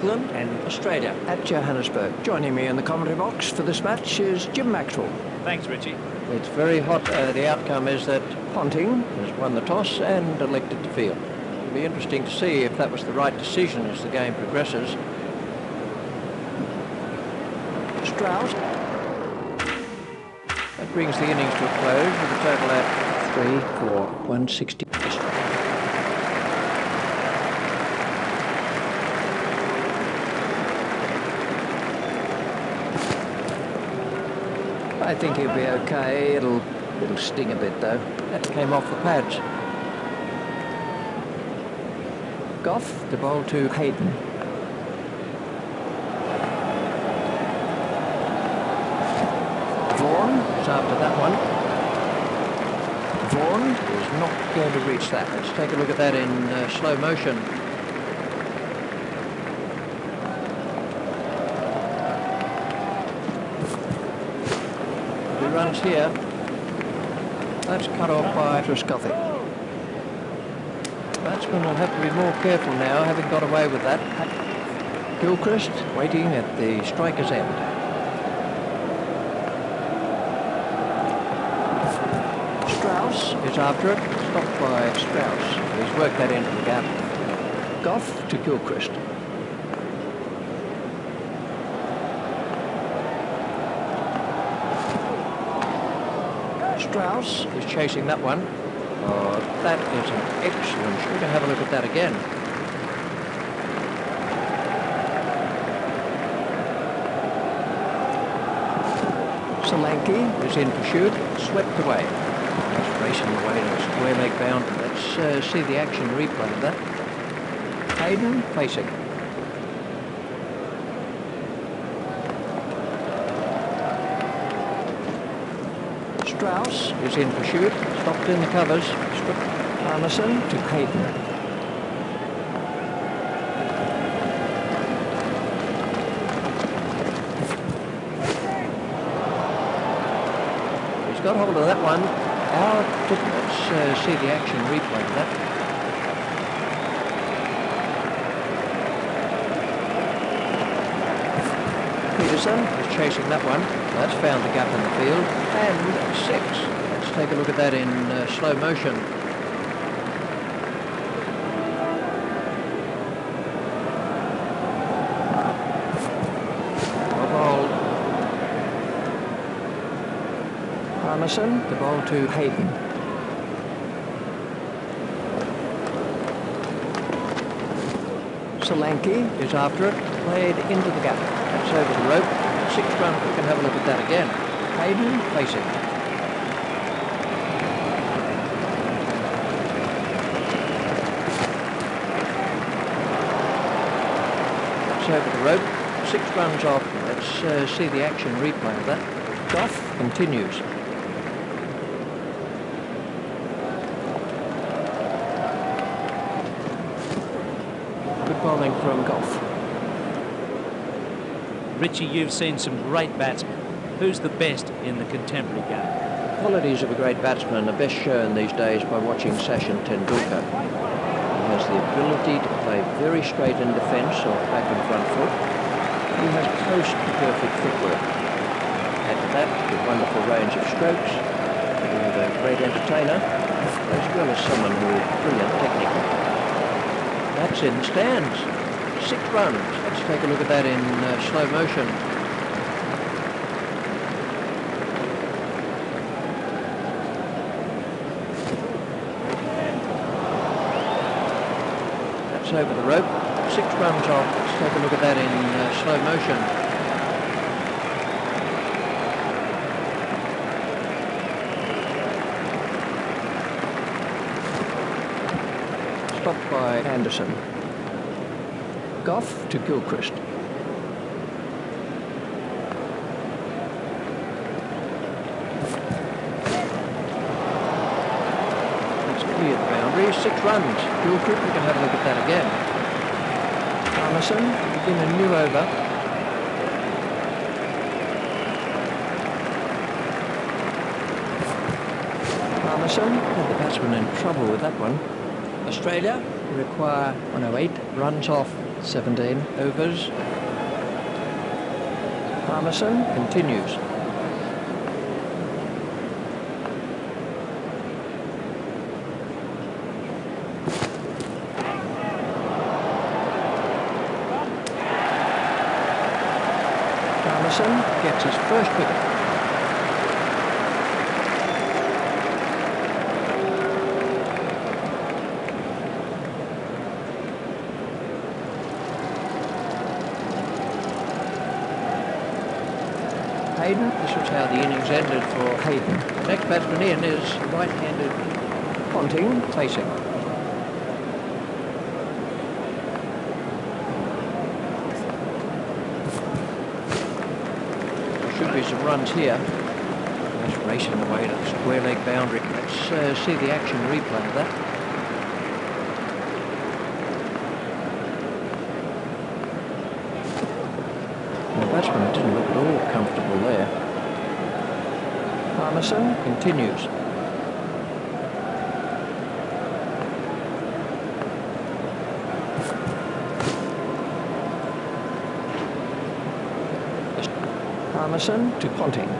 England and Australia at Johannesburg. Joining me in the commentary box for this match is Jim Maxwell. Thanks, Richie. It's very hot. The outcome is that Ponting has won the toss and elected to field. It'll be interesting to see if that was the right decision as the game progresses. Strauss. That brings the innings to a close with a total at 3 for 160. I think he'll be okay. It'll sting a bit though. That came off the pads. Goff, the ball to Hayden. Vaughan is after that one. Vaughan is not going to reach that. Let's take a look at that in slow motion. Runs here. That's cut off by Truscothic. Batsmen will have to be more careful now, having got away with that. Gilchrist waiting at the striker's end. Strauss is after it, stopped by Strauss. He's worked that into the gap. Goff to Gilchrist. Strauss is chasing that one. Oh, that is an excellent. We can have a look at that again. Solanke is in pursuit, swept away. He's racing away to a square leg boundary. Let's see the action replay of that. Hayden facing. Strauss is in pursuit, stopped in the covers. Arneson to Hayden. He's got hold of that one. Let's see the action replay of that. Peterson is chasing that one. That's found the gap in the field. And 6. Let's take a look at that in slow motion. Arneson, the ball to Hayden. Solanke is after it, played into the gap. That's over the rope. 6 runs, we can have a look at that again. Hayden facing. That's over the rope. 6 runs off. Let's see the action replay of that. Goff continues. Good bowling from Goff. Richie, you've seen some great batsmen. Who's the best in the contemporary game? The qualities of a great batsman are best shown these days by watching Sachin Tendulkar. He has the ability to play very straight in defence or back and front foot. He has close to perfect footwork. Add to that the wonderful range of strokes. We have a great entertainer, as well as someone who is brilliant technically. That's in the stands. 6 runs. Let's take a look at that in slow motion. That's over the rope. 6 runs off. Let's take a look at that in slow motion. Stopped by Anderson. Goff to Gilchrist. It's cleared the boundary. 6 runs. Gilchrist, we can have a look at that again. Arneson to begin a new over. Arneson had the batsman in trouble with that one. Australia require 108 runs off 17 overs. Parmesan continues. Parmesan gets his first wicket. Hayden, this was how the innings ended for Hayden. The next batsman in is right-handed Ponting, facing. There should be some runs here. Just racing away to the square leg boundary. Let's see the action replay of that. The batsman didn't look at all comfortable there. Parmesan continues. Parmesan to Ponting.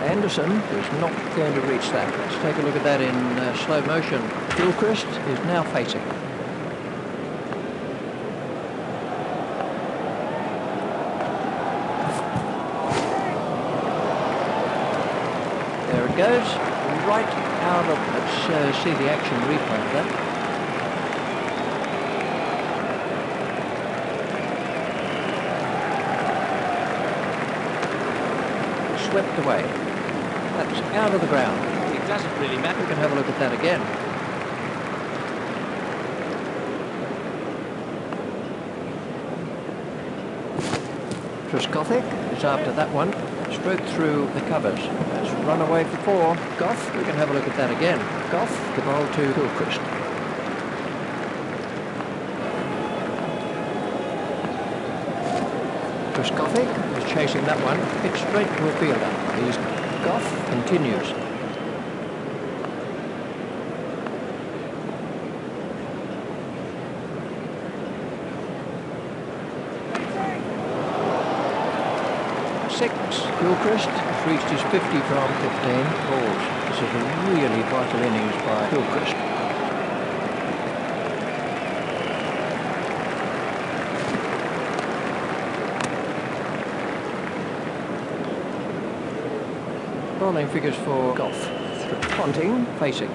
Anderson is not going to reach that. Let's take a look at that in slow motion. Gilchrist is now facing. There it goes, right out of. Let's see the action replay of that. Swept away. That's out of the ground. It doesn't really matter. We can have a look at that again. Trescothick is after that one. Stroked through the covers. That's run away for 4. Goff, we can have a look at that again. Goff, the ball to Gilchrist. Trescothick is chasing that one. Hit straight to a fielder. He's Goff continues. Gilchrist has reached his 50 from 15 balls. This is a really vital innings by Gilchrist. Bowling figures for Goff. Ponting facing.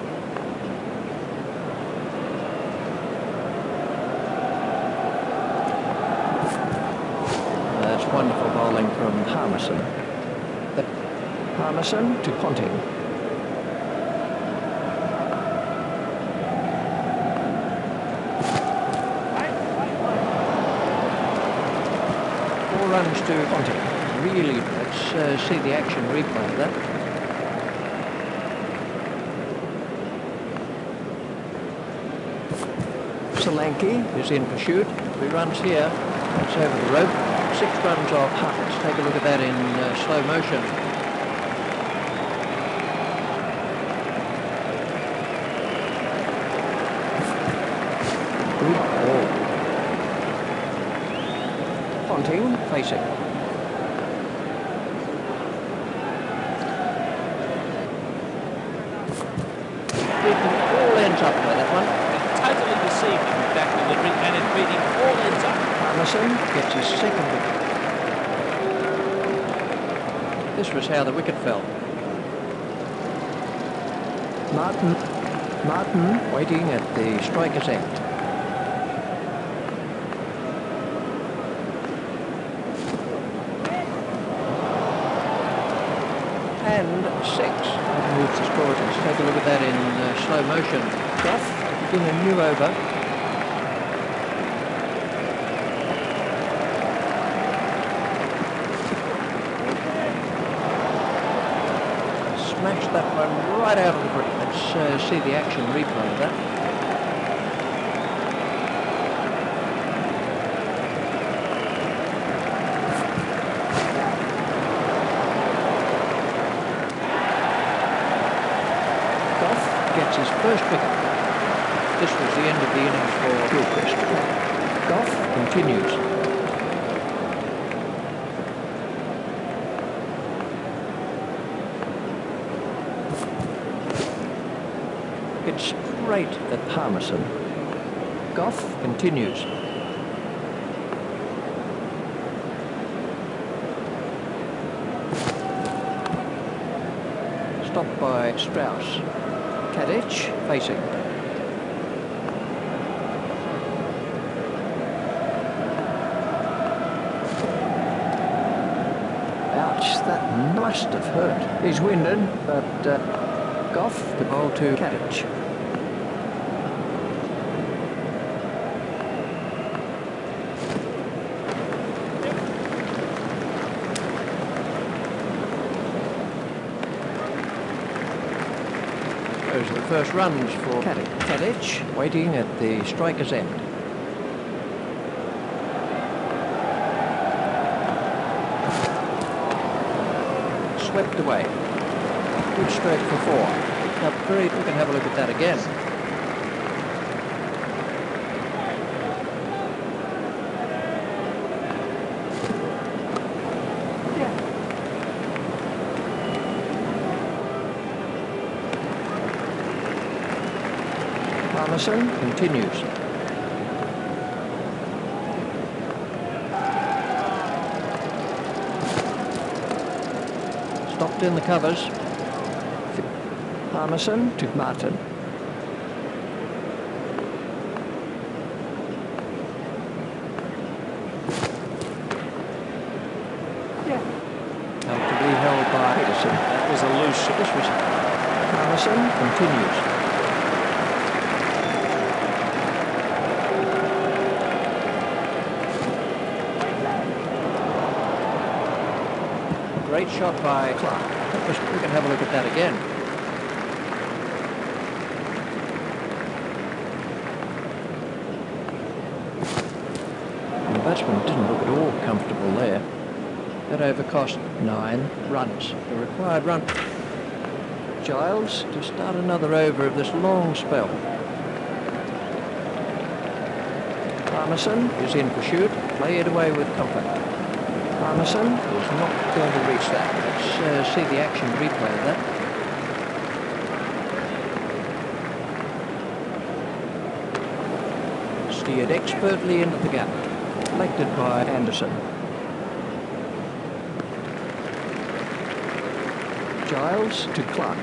That's wonderful bowling from Parmesan. Parmesan to Ponting. Four runs to Ponting. Really, let's see the action replay of that. Solanke is in pursuit. 3 runs here. It's over the rope. 6 runs off Hutt. Let's take a look at that in slow motion. Ponting facing. It all ends up by that one. Totally deceived him with that delivery, and it beat him all ends up. Parmesan gets his second wicket. This was how the wicket fell. Martin waiting at the striker's end. And 6. That moves the score. Let's take a look at that in slow motion. Goff begin a new over. Smashed that one right out of the green. Let's see the action replay of that. gets his first wicket. This was the end of the innings for Gilchrist. Goff continues. It's straight at Palmerston. Goff continues. Stopped by Strauss. Kadich facing. Ouch, that must have hurt. He's winded, but Goff to bowl to Kadich. Those are the first runs for Kadich, waiting at the striker's end. Swept away. Good stroke for 4. Now, we can have a look at that again. Palmerston continues. Stopped in the covers. Palmerston to Martin. Comfortably held by Peterson. That was a loose shot. This was Palmerston continues. Great shot by Clark. We can have a look at that again. The batsman didn't look at all comfortable there. That over cost 9 runs. The required run. Giles to start another over of this long spell. Palmerston is in pursuit. Play it away with comfort. Palmerston is not going to reach that. Let's see the action replay of that. Steered expertly into the gap. Collected by Anderson. Giles to Clark.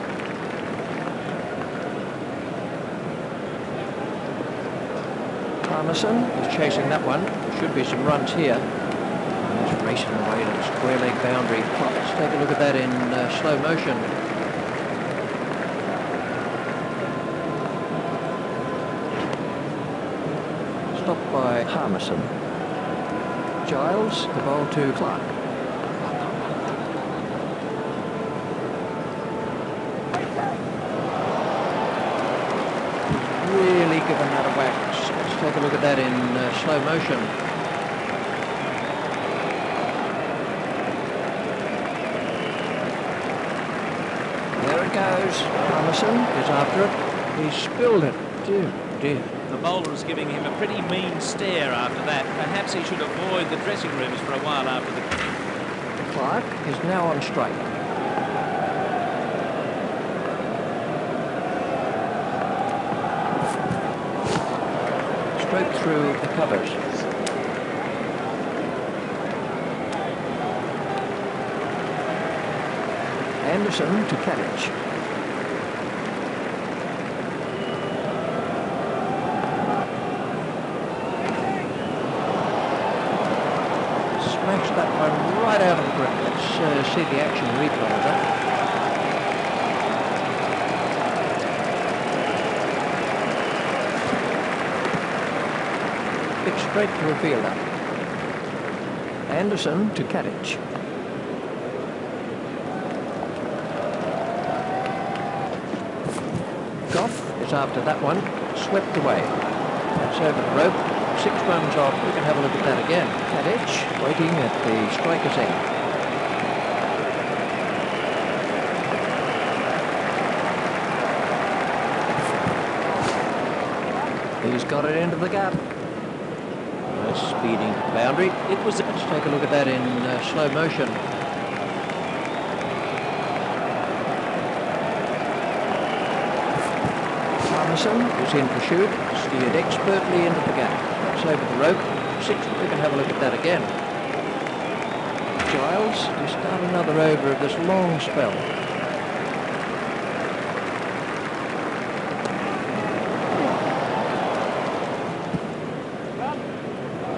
Palmerston is chasing that one. There should be some runs here. He's racing away to the square leg boundary. Let's take a look at that in slow motion. Stopped by Palmerston. Giles, the ball to Clark. Really given that a whack. Let's take a look at that in slow motion. There it goes. Palmerston is after it. He's spilled it. Dear, dear. The bowler is giving him a pretty mean stare after that. Perhaps he should avoid the dressing rooms for a while after the... Clark is now on strike. Stroke through the covers. Anderson to Kadich. Smashed that one right out of the grip. Let's see the action replay of that. It's straight to a fielder. Anderson to Kadich. Goff is after that one. Swept away. That's over the rope. 6 runs off. We can have a look at that again. Kadich waiting at the striker's end. He's got it into the gap. Nice speeding to the boundary. Let's take a look at that in slow motion. Is in pursuit, steered expertly into the gap. That's over the rope. 6. We can have a look at that again. Giles, we start another over of this long spell.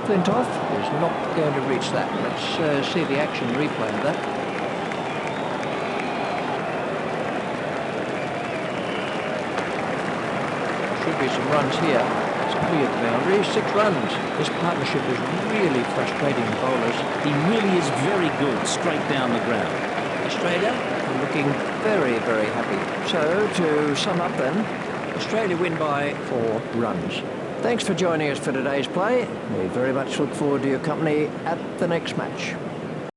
Flintoff is not going to reach that. Let's see the action replay of that. Be some runs here. It's cleared the boundary. 6 runs. This partnership is really frustrating the bowlers. He really is very good straight down the ground. Australia are looking very, very happy. So, to sum up then, Australia win by 4 runs. Thanks for joining us for today's play. We very much look forward to your company at the next match.